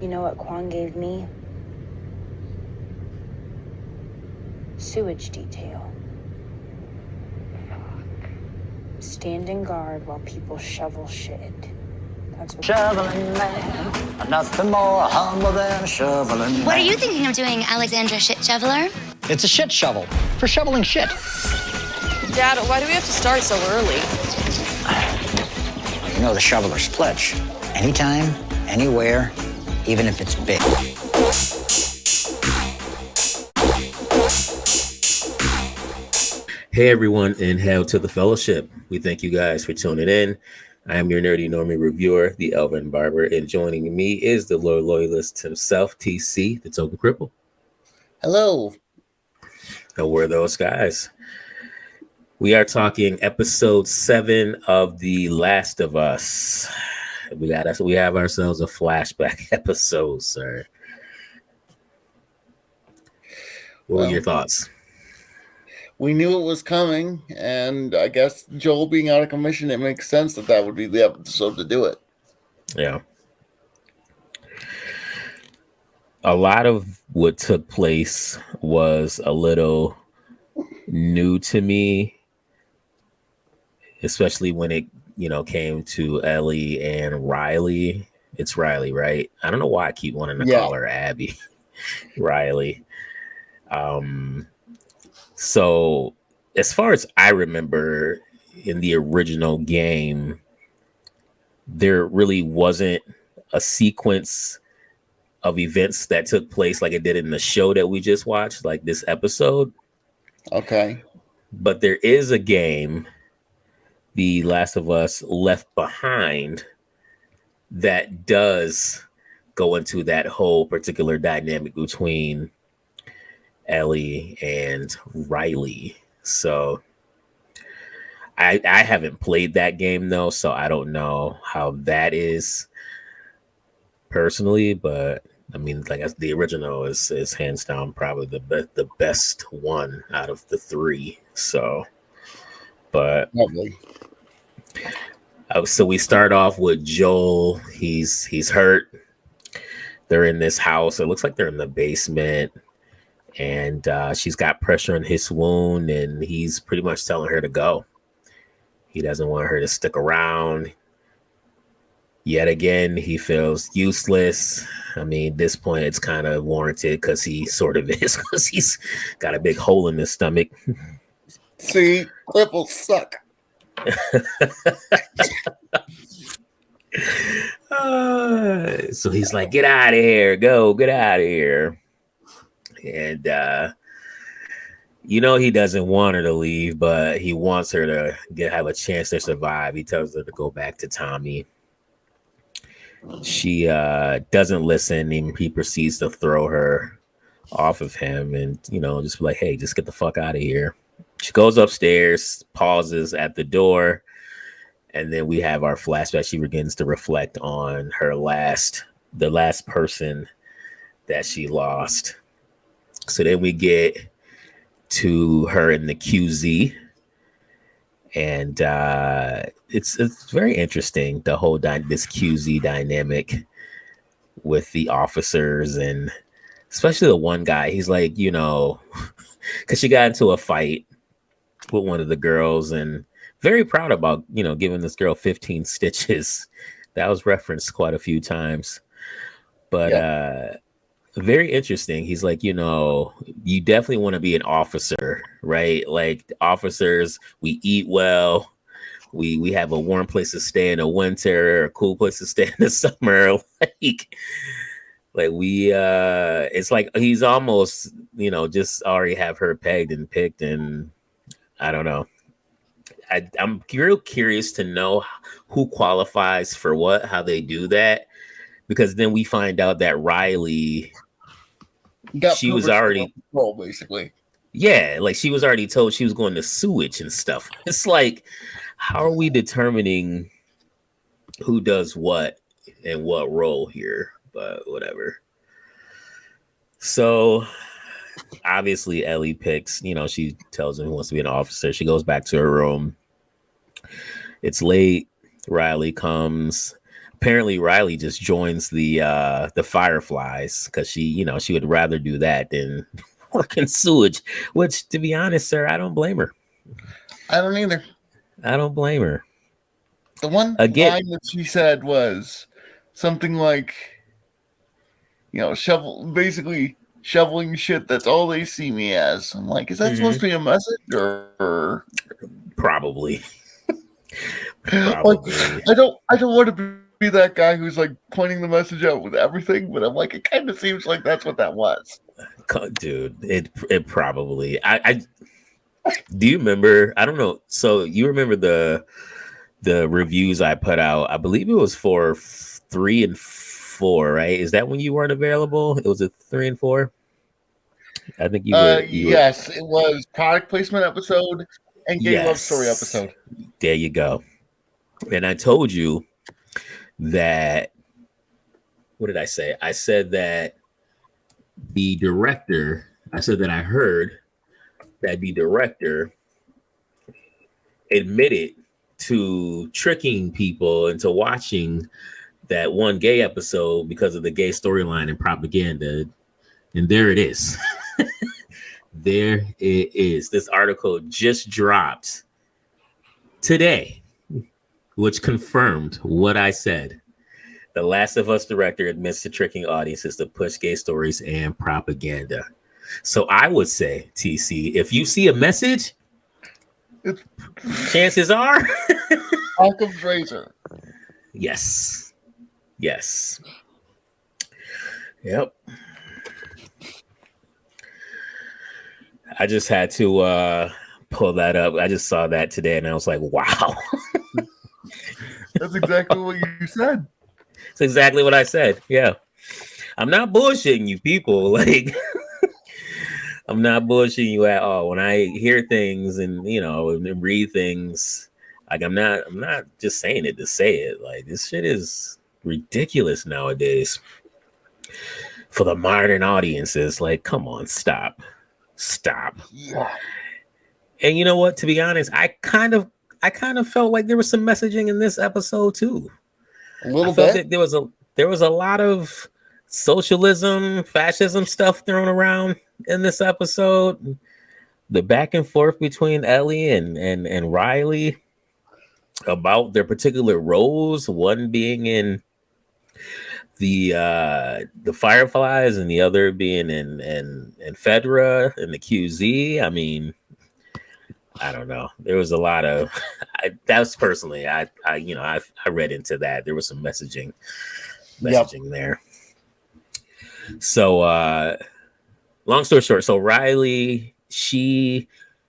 You know what Quan gave me? Sewage detail. Standing guard while people shovel shit. That's what Shoveling man, nothing more humble than a shoveling man. What are you thinking of doing, Alexandra Shit Shoveler? It's a shit shovel for shoveling shit. Dad, why do we have to start so early? You know the shoveler's pledge. Anytime, anywhere, even if it's big. Hey everyone, and hail to the fellowship. We thank you guys for tuning in. I am your nerdy normie reviewer, the Elvin Barber, and joining me is the Lord Loyalist himself, TC, the Token Cripple. Hello. And we're those guys. We are talking episode 7 of The Last of Us. We have ourselves a flashback episode, sir. What were your thoughts? We knew it was coming, and I guess Joel being out of commission, it makes sense that would be the episode to do it. Yeah. A lot of what took place was a little new to me, especially when it, came to Ellie and Riley. It's Riley, right? I don't know why I keep wanting to call her Abby. Riley. So as far as I remember in the original game, there really wasn't a sequence of events that took place like it did in the show that we just watched, like this episode. Okay. But there is a game, The Last of Us Left Behind, that does go into that whole particular dynamic between Ellie and Riley. So I haven't played that game though, so I don't know how that is personally, but I mean, like the original is hands down probably the best one out of the three. So, but lovely. So we start off with Joel. He's hurt. They're in this house. It looks like they're in the basement. And she's got pressure on his wound, and he's pretty much telling her to go. He doesn't want her to stick around. Yet again, he feels useless. I mean, at this point, it's kind of warranted because he sort of is, because he's got a big hole in his stomach. See, cripples suck. So he's like, get out of here. Get out of here. And, he doesn't want her to leave, but he wants her to have a chance to survive. He tells her to go back to Tommy. She doesn't listen, and he proceeds to throw her off of him and, just be like, hey, just get the fuck out of here. She goes upstairs, pauses at the door, and then we have our flashback. She begins to reflect on the last person that she lost. So then we get to her in the QZ, and it's very interesting, the whole this QZ dynamic with the officers, and especially the one guy. He's like, because she got into a fight with one of the girls, and very proud about giving this girl 15 stitches. That was referenced quite a few times, but very interesting. He's like, you definitely want to be an officer, right? Like officers, we eat well. We have a warm place to stay in the winter, a cool place to stay in the summer. Like we, it's like he's almost, just already have her pegged and picked. And I don't know. I'm real curious to know who qualifies for what, how they do that. Because then we find out that Riley, she was already basically. Yeah, like she was already told she was going to sewage and stuff. It's like, how are we determining who does what and what role here? But whatever. So obviously Ellie picks, she tells him who wants to be an officer. She goes back to her room. It's late. Riley comes. apparently Riley just joins the Fireflies because she would rather do that than work in sewage. Which, to be honest, sir, I don't blame her. I don't either. I don't blame her. The one Again, line that she said was something like, basically shoveling shit. That's all they see me as. I'm like, is that supposed to be a message or? Probably. Like, I don't want to be that guy who's like pointing the message out with everything, but I'm like, it kind of seems like that's what that was. Dude, it probably. I do you remember? I don't know. So you remember the reviews I put out? I believe it was for 3 and 4, right? Is that when you weren't available? It was a 3 and 4. I think you were. Yes, it was product placement episode and gay love story episode. There you go. And I told you that. What did I say? I said that the director. I said that I heard that the director admitted to tricking people into watching that one gay episode because of the gay storyline and propaganda. And there it is. There it is. This article just dropped today, which confirmed what I said. The Last of Us director admits to tricking audiences to push gay stories and propaganda. So I would say, TC, if you see a message, chances are Occam's razor. Yes. Yep. I just had to pull that up. I just saw that today and I was like, wow. That's exactly what you said. It's exactly what I said. Yeah. I'm not bullshitting you people. Like, I'm not bullshitting you at all. When I hear things and, and read things, like I'm not just saying it to say it. Like, this shit is ridiculous nowadays for the modern audiences. Like, come on, stop. Yeah. And you know what? To be honest, I kind of felt like there was some messaging in this episode too. A little bit. That there was a lot of socialism, fascism stuff thrown around in this episode. The back and forth between Ellie and Riley about their particular roles, one being in the Fireflies and the other being in Fedra and the QZ. I mean, I don't know. There was a lot of that's personally. I read into that. There was some messaging there. So long story short, so Riley, she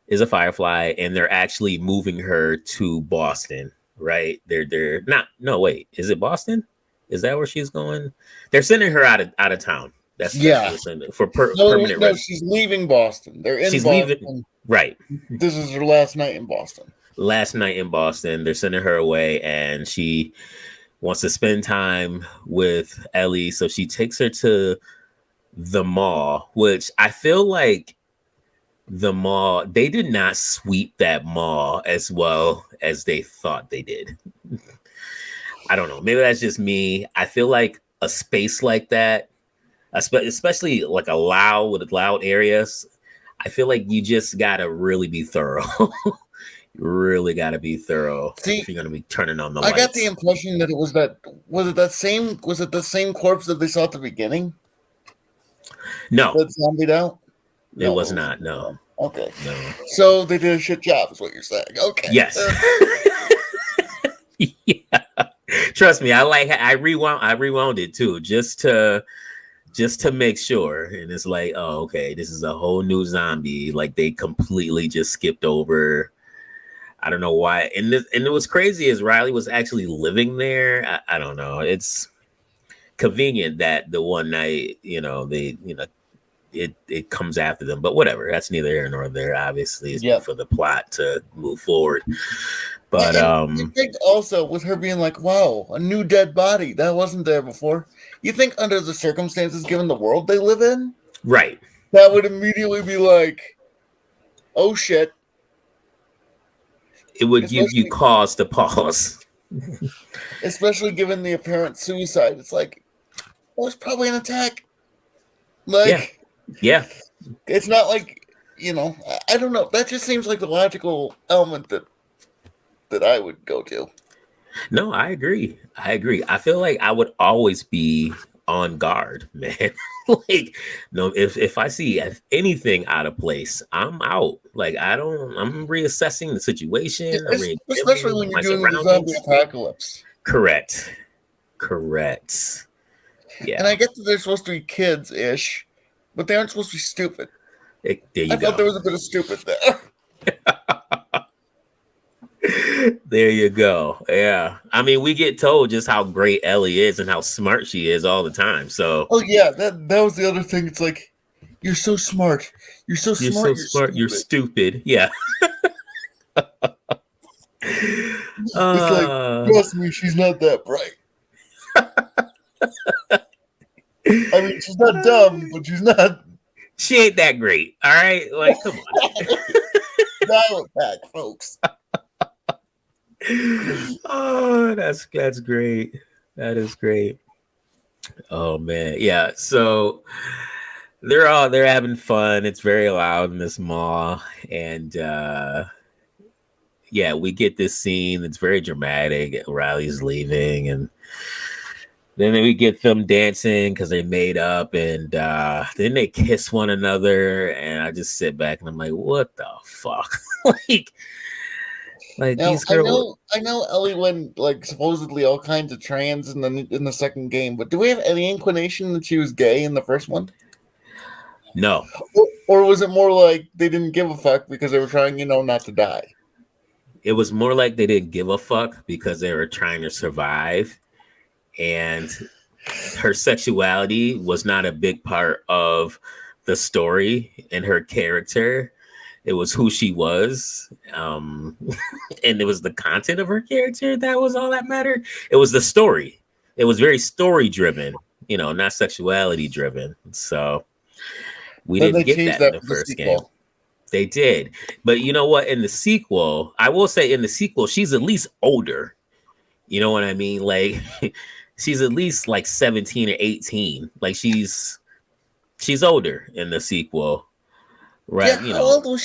is a Firefly, and they're actually moving her to Boston, right? They're not. No, wait, is it Boston? Is that where she's going? They're sending her out of town. That's for permanent. No, she's leaving Boston. She's Boston. Leaving. Right. This is her last night in Boston. They're sending her away, and she wants to spend time with Ellie, so she takes her to the mall, which I feel like the mall, they did not sweep that mall as well as they thought they did. I don't know. Maybe that's just me. I feel like a space like that, especially like with loud areas, I feel like you just gotta really be thorough. You really gotta be thorough. See, if you're gonna be turning on the lights. I got the impression that it was the same corpse that they saw at the beginning? No. That zombied out? It was not, no. Okay. No. So they did a shit job, is what you're saying. Okay. Yes. Yeah. Trust me, I rewound it too, just to make sure. And it's like, oh, okay, this is a whole new zombie. Like they completely just skipped over. I don't know why. And it was crazy as Riley was actually living there. I don't know. It's convenient that the one night, it comes after them, but whatever. That's neither here nor there. Obviously, it's for the plot to move forward. But also with her being like, wow, a new dead body that wasn't there before. You think under the circumstances, given the world they live in, right, that would immediately be like, oh shit. It would give you cause to pause. Especially given the apparent suicide. It's like, well, it's probably an attack. Like, yeah. It's not like, I don't know. That just seems like the logical element that I would go to. No, I agree. I feel like I would always be on guard, man. Like, no, if I see anything out of place, I'm out. Like, I'm reassessing the situation. I'm Especially when reexamining you're my dealing with a zombie surroundings. apocalypse. Correct. Yeah. And I get that they're supposed to be kids-ish, but they aren't supposed to be stupid. There you I go. thought there was a bit of stupid there. There you go. Yeah. I mean, we get told just how great Ellie is and how smart she is all the time. So, oh yeah, that was the other thing. It's like, you're so smart. You're so you're smart. so smart. You're stupid. Yeah. It's like, trust me, she's not that bright. I mean, she's not dumb, but she's not. She ain't that great. All right. Like, come on. Dial it back, folks. Oh, that's great. That is great. Oh man. Yeah. So they're having fun. It's very loud in this mall. And yeah, we get this scene that's very dramatic. Riley's leaving, and then we get them dancing because they made up, and then they kiss one another. And I just sit back and I'm like, what the fuck? like now, these girls. I know Ellie went like supposedly all kinds of trans in the second game, but do we have any inclination that she was gay in the first one? No. Or was it more like they didn't give a fuck because they were trying, not to die? It was more like they didn't give a fuck because they were trying to survive. And her sexuality was not a big part of the story and her character. It was who she was. And it was the content of her character that was all that mattered. It was the story. It was very story driven, not sexuality driven. So we didn't get that in the first game. They did. But you know what? In the sequel, I will say in the sequel, she's at least older. You know what I mean? Like, she's at least like 17 or 18. Like, she's older in the sequel. Right. Yeah, how old was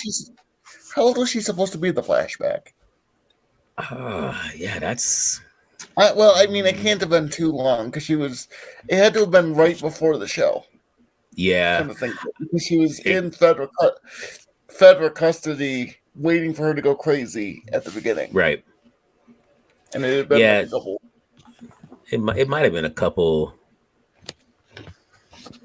she supposed to be in the flashback? Yeah, that's... well, I mean, it can't have been too long because it had to have been right before the show. Yeah. Because she was in federal custody waiting for her to go crazy at the beginning. Right. And it had been like a couple. It might have been a couple.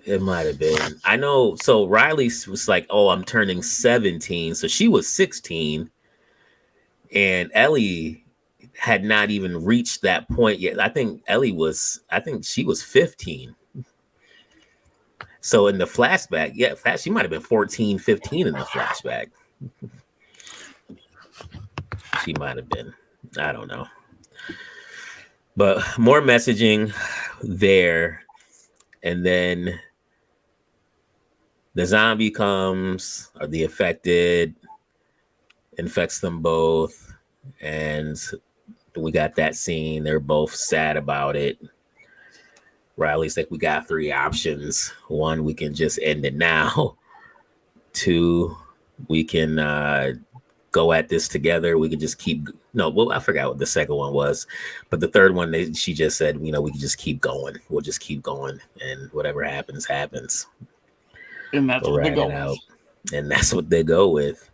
It might have been. I know. So Riley was like, oh, I'm turning 17. So she was 16. And Ellie had not even reached that point yet. I think she was 15. So in the flashback, she might have been 14, 15 in the flashback. She might have been. I don't know. But more messaging there. And then the zombie comes, or the affected, infects them both. And we got that scene. They're both sad about it. Riley's like, we got 3 options. 1, we can just end it now. 2, we can go at this together. We can just keep... No, well, I forgot what the second one was. But the third one, she just said, we can just keep going. We'll just keep going. And whatever happens, happens. And that's what they go with. And that's what they go with.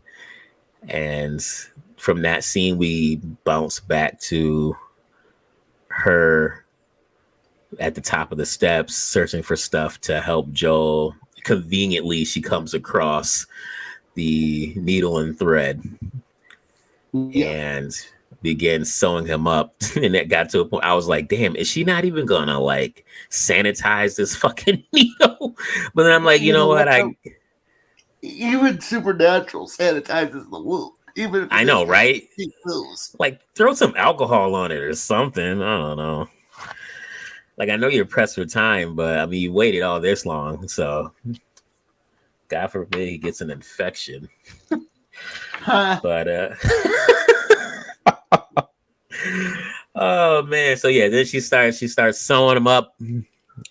And from that scene, we bounce back to her at the top of the steps, searching for stuff to help Joel. Conveniently, she comes across the needle and thread and begins sewing him up. And it got to a point I was like, damn, is she not even gonna like sanitize this fucking needle? But then I'm like, you know what? Even Supernatural sanitizes the wound. Even if I know, right? Like, throw some alcohol on it or something. I don't know. Like, I know you're pressed for time, but I mean, you waited all this long, so God forbid he gets an infection. But Oh man. So yeah, then she starts sewing them up.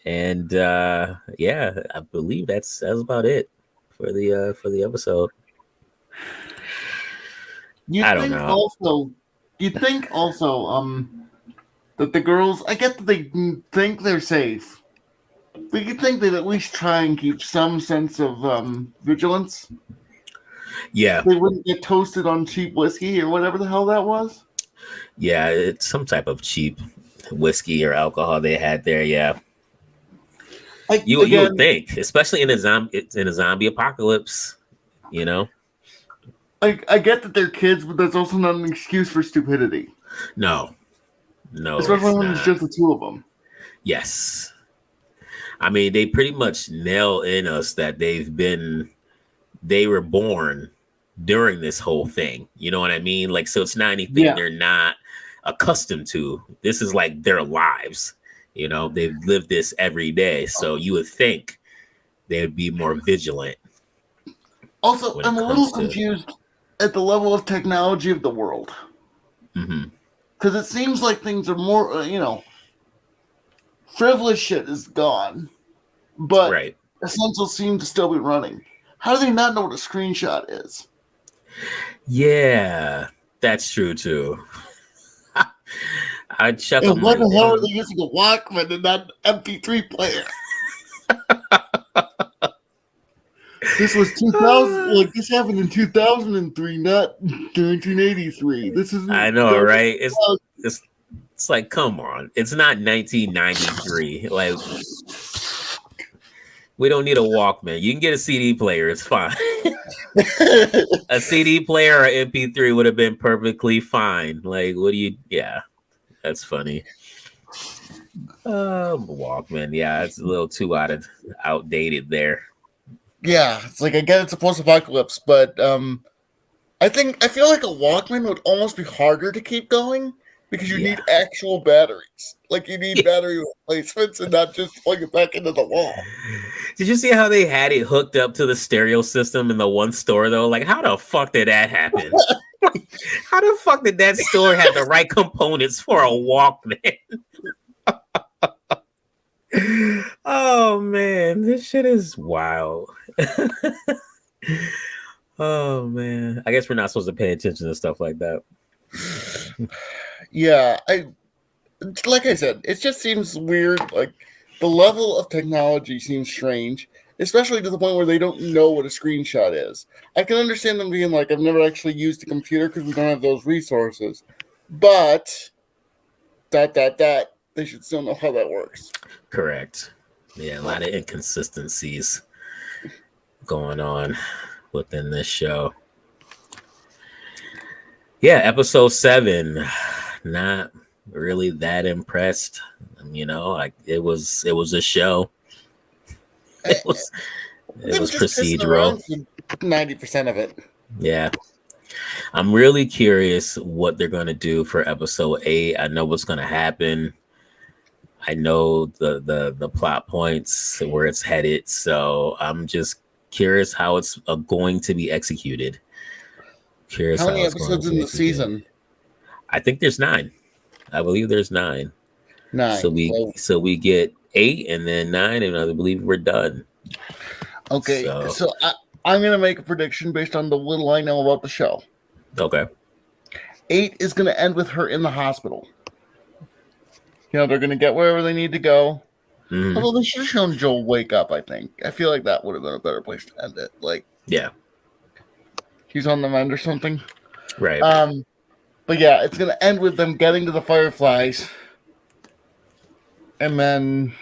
And yeah, I believe that's about it for the episode. I don't know. You think also that the girls, I get that they think they're safe, but you think they'd at least try and keep some sense of vigilance. Yeah. They wouldn't get toasted on cheap whiskey or whatever the hell that was. Yeah, it's some type of cheap whiskey or alcohol they had there. Yeah. You would think, especially in a zombie apocalypse, you know. I get that they're kids, but that's also not an excuse for stupidity. No, especially when it's just the two of them. Yes, I mean they pretty much nail in us that they were born during this whole thing. You know what I mean? Like, so it's not anything they're not accustomed to. This is like their lives. You know, they've lived this every day. So you would think they would be more vigilant. Also, I'm a little confused at the level of technology of the world. Because it seems like things are more, frivolous shit is gone. But essential seems to still be running. How do they not know what a screenshot is? Yeah, that's true too. I'd chuckle. And what the hell are they using a Walkman and not an MP3 player? This was 2000. Like this happened in 2003, not 1983. This is. I know, right? It's like, come on! It's not 1993. Like, we don't need a Walkman. You can get a CD player. It's fine. A CD player or MP3 would have been perfectly fine. Like, what do you? Yeah, that's funny. Walkman. Yeah, it's a little too outdated there. Yeah, it's like I get it's a post-apocalypse, but I feel like a Walkman would almost be harder to keep going because you need actual batteries. Like you need battery replacements and not just plug it back into the wall. Did you see how they had it hooked up to the stereo system in the one store though? Like, how the fuck did that happen? How the fuck did that store have the right components for a Walkman? Oh man, this shit is wild. Oh man, I guess we're not supposed to pay attention to stuff like that. Yeah, like I said, it just seems weird. Like the level of technology seems strange, especially to the point where they don't know what a screenshot is. I can understand them being like, I've never actually used a computer because we don't have those resources, but they should still know how that works. Correct. Yeah, a lot of inconsistencies going on within this show. Yeah, episode 7. Not really that impressed. Like it was a show. It was procedural. 90% of it. Yeah. I'm really curious what they're going to do for episode 8. I know what's going to happen. I know the plot points, where it's headed. So I'm just curious how it's going to be executed. Curious how many episodes in the season? I think there's 9. I believe there's 9. 9. So we get 8 and then 9, and I believe we're done. Okay, so I'm gonna make a prediction based on the little I know about the show. Okay. 8 is gonna end with her in the hospital. They're gonna get wherever they need to go. Mm-hmm. Although they should have shown Joel wake up. I feel like that would have been a better place to end it. Like, yeah, he's on the mend or something. Right. But yeah, it's gonna end with them getting to the Fireflies, and then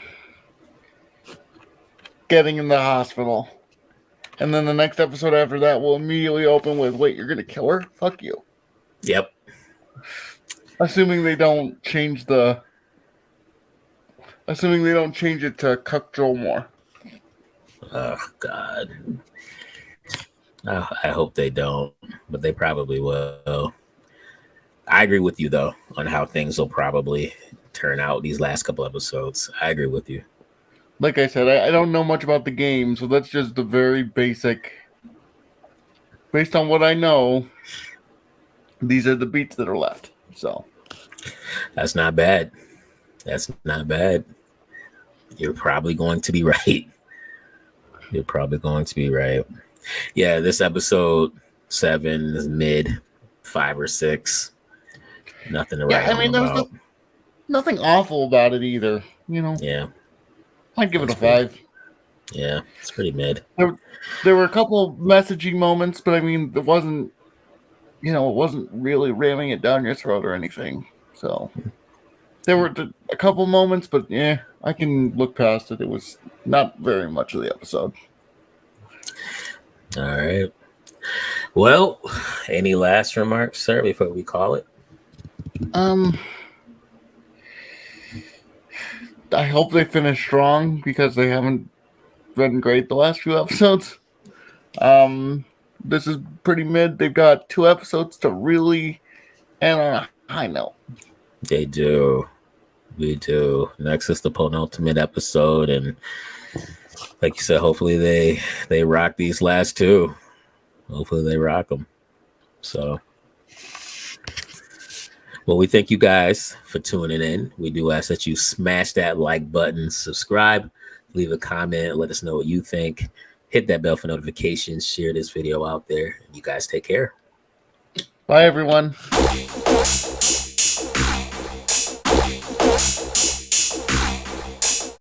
getting in the hospital, and then the next episode after that will immediately open with, "Wait, you're gonna kill her? Fuck you." Yep. Assuming they don't change it to Cuck Joel more. Oh God. Oh, I hope they don't, but they probably will. I agree with you though on how things will probably turn out these last couple episodes. I agree with you. Like I said, I don't know much about the game, so that's just the very basic. Based on what I know, these are the beats that are left. So, That's not bad. That's not bad. You're probably going to be right. You're probably going to be right. Yeah, this episode 7 is mid 5 or 6. Nothing to write Yeah, I home mean, there's about. nothing awful about it either. You know, Yeah, I'd give it a that's pretty, 5. yeah, it's pretty mid. There were a couple messaging moments, but I mean, it wasn't really ramming it down your throat or anything. So there were a couple moments, but yeah, I can look past it. It was not very much of the episode. All right. Well, any last remarks, sir, before we call it? I hope they finish strong because they haven't been great the last few episodes. This is pretty mid. They've got 2 episodes to really end on a high note. They do. We do. Next is the penultimate episode, and like you said, hopefully they rock these last 2. Hopefully they rock them. So, well, we thank you guys for tuning in. We do ask that you smash that like button, subscribe, leave a comment, let us know what you think. Hit that bell for notifications, share this video out there. You guys take care. Bye, everyone.